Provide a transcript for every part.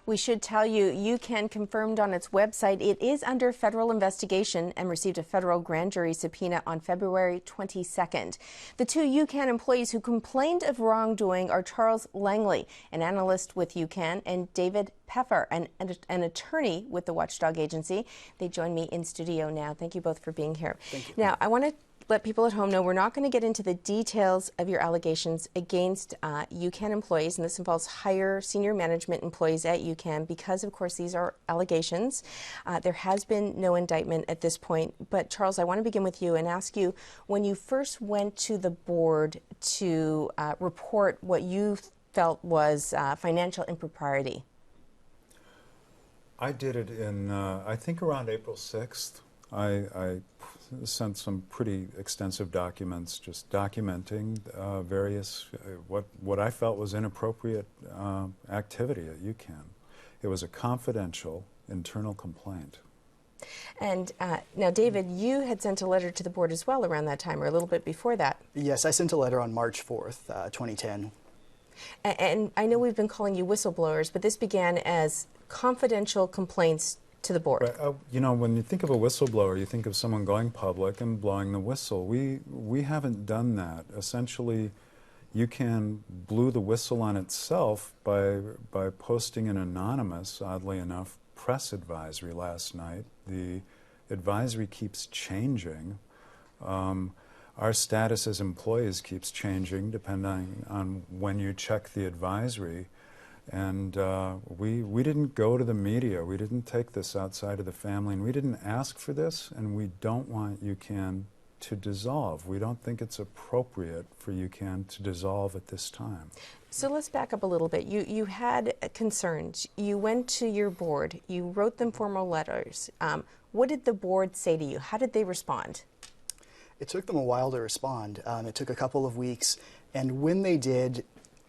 We should tell you, UCAN confirmed on its website it is under federal investigation and received a federal grand jury subpoena on February 22nd. The two UCAN employees who complained of wrongdoing are Charles Langley, an analyst with UCAN, and David Peffer, an attorney with the Watchdog agency. They join me in studio now. Thank you both for being here. Thank you. Now, I want to let people at home know we're not going to get into the details of your allegations against UCAN employees, and this involves higher senior management employees at UCAN because, of course, these are allegations. There has been no indictment at this point, but Charles, I want to begin with you and ask you, when you first went to the board to report what you felt was financial impropriety. I did it in, I think, around April 6th. I sent some pretty extensive documents just documenting various, what I felt was inappropriate activity at UCAN. It was a confidential internal complaint. And now, David, you had sent a letter to the board as well around that time, or a little bit before that. Yes, I sent a letter on March 4th, 2010. And I know we've been calling you whistleblowers, but this began as confidential complaints to the board. Right. You know, when you think of a whistleblower, you think of someone going public and blowing the whistle. We haven't done that. Essentially, UCAN blew the whistle on itself by posting an anonymous, oddly enough, press advisory last night. The advisory keeps changing. Our status as employees keeps changing depending on when you check the advisory. And we didn't go to the media. We didn't take this outside of the family, and we didn't ask for this, and we don't want UCAN to dissolve. We don't think it's appropriate for UCAN to dissolve at this time. So let's back up a little bit. You had concerns. You went to your board. You wrote them formal letters. What did the board say to you? How did they respond? It took them a while to respond. It took a couple of weeks, and when they did,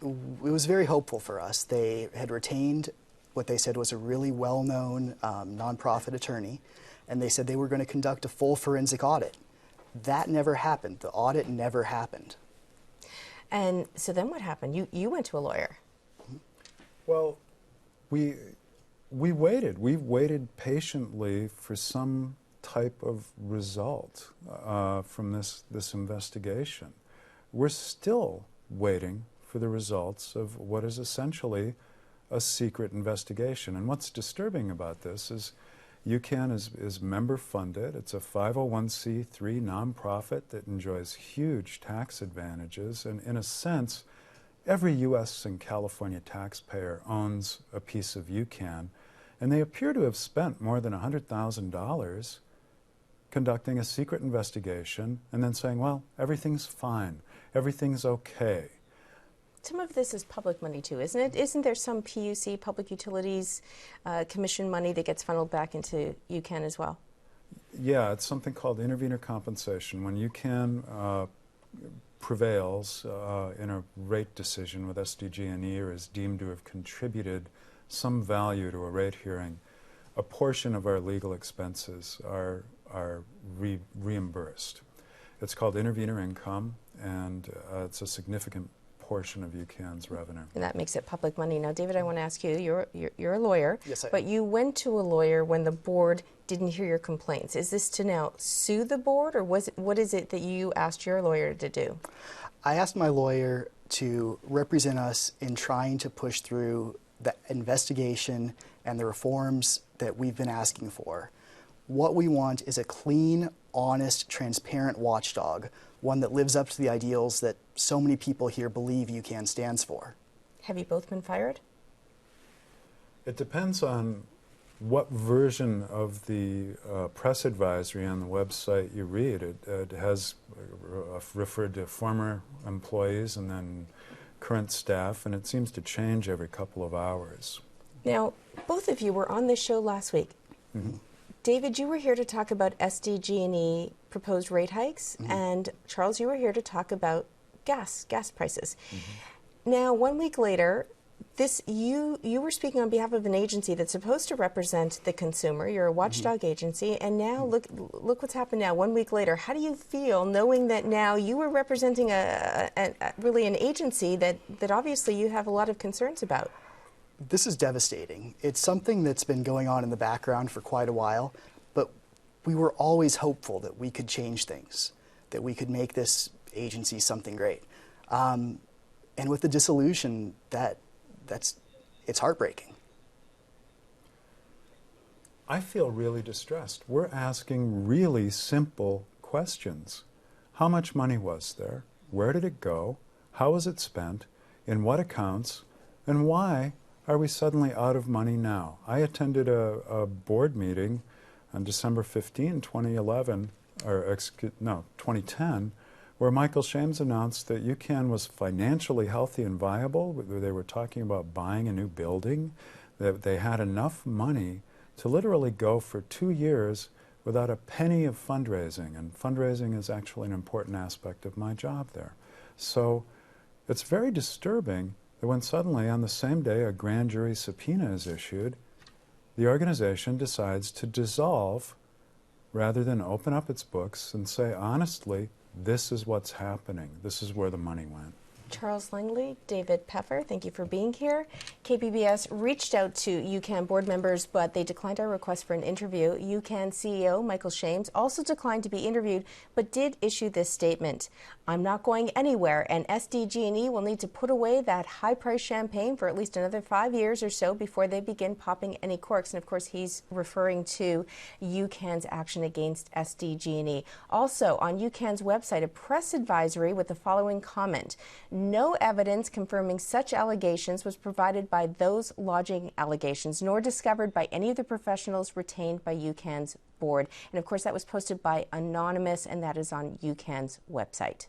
it was very hopeful for us. They had retained what they said was a really well-known nonprofit attorney, and they said they were going to conduct a full forensic audit. That never happened. The audit never happened. And so then what happened? You went to a lawyer. Well, we waited. We waited patiently for some type of result from this investigation. We're still waiting for the results of what is essentially a secret investigation. And what's disturbing about this is UCAN is member funded. It's a 501c3 nonprofit that enjoys huge tax advantages. And in a sense, every U.S. and California taxpayer owns a piece of UCAN. And they appear to have spent more than $100,000 conducting a secret investigation and then saying, well, everything's fine, everything's okay. Some of this is public money too, isn't it? Isn't there some PUC, Public Utilities Commission money that gets funneled back into UCAN as well? Yeah, it's something called intervenor compensation. When UCAN prevails in a rate decision with SDG&E or is deemed to have contributed some value to a rate hearing, a portion of our legal expenses are reimbursed. It's called intervenor income, and it's a significant portion of UCAN's revenue. And that makes it public money. Now, David, I want to ask you, you're a lawyer. Yes, I am. But you went to a lawyer when the board didn't hear your complaints. Is this to now sue the board, or what is it that you asked your lawyer to do? I asked my lawyer to represent us in trying to push through the investigation and the reforms that we've been asking for. What we want is a clean, honest, transparent watchdog, one that lives up to the ideals that so many people here believe UCAN stands for. Have you both been fired? It depends on what version of the press advisory on the website you read. It has referred to former employees and then current staff, and it seems to change every couple of hours. Now, both of you were on this show last week. Mm-hmm. David, you were here to talk about SDG&E proposed rate hikes, Mm-hmm. and Charles, you were here to talk about gas prices. Mm-hmm. Now, 1 week later, you were speaking on behalf of an agency that's supposed to represent the consumer. You're a watchdog Mm-hmm. agency, and now look what's happened now. 1 week later, how do you feel knowing that now you were representing really an agency that obviously you have a lot of concerns about? This is devastating. It's something that's been going on in the background for quite a while, but we were always hopeful that we could change things, that we could make this agency something great. And with the dissolution, it's heartbreaking. I feel really distressed. We're asking really simple questions. How much money was there? Where did it go? How was it spent? In what accounts? And why are we suddenly out of money now? I attended a board meeting on December 15, 2011, 2010, where Michael Shames announced that UCAN was financially healthy and viable. They were talking about buying a new building, that they had enough money to literally go for 2 years without a penny of fundraising. And fundraising is actually an important aspect of my job there. So it's very disturbing that when suddenly on the same day a grand jury subpoena is issued, the organization decides to dissolve rather than open up its books and say, honestly, this is what's happening. This is where the money went. Charles Langley, David Peffer, thank you for being here. KPBS reached out to UCAN board members, but they declined our request for an interview. UCAN CEO Michael Shames also declined to be interviewed, but did issue this statement. I'm not going anywhere, and SDG&E will need to put away that high-priced champagne for at least another 5 years or so before they begin popping any corks. And of course, he's referring to UCAN's action against SDG&E. Also, on UCAN's website, a press advisory with the following comment. No evidence confirming such allegations was provided by those lodging allegations, nor discovered by any of the professionals retained by UCAN's board. And of course, that was posted by Anonymous, and that is on UCAN's website.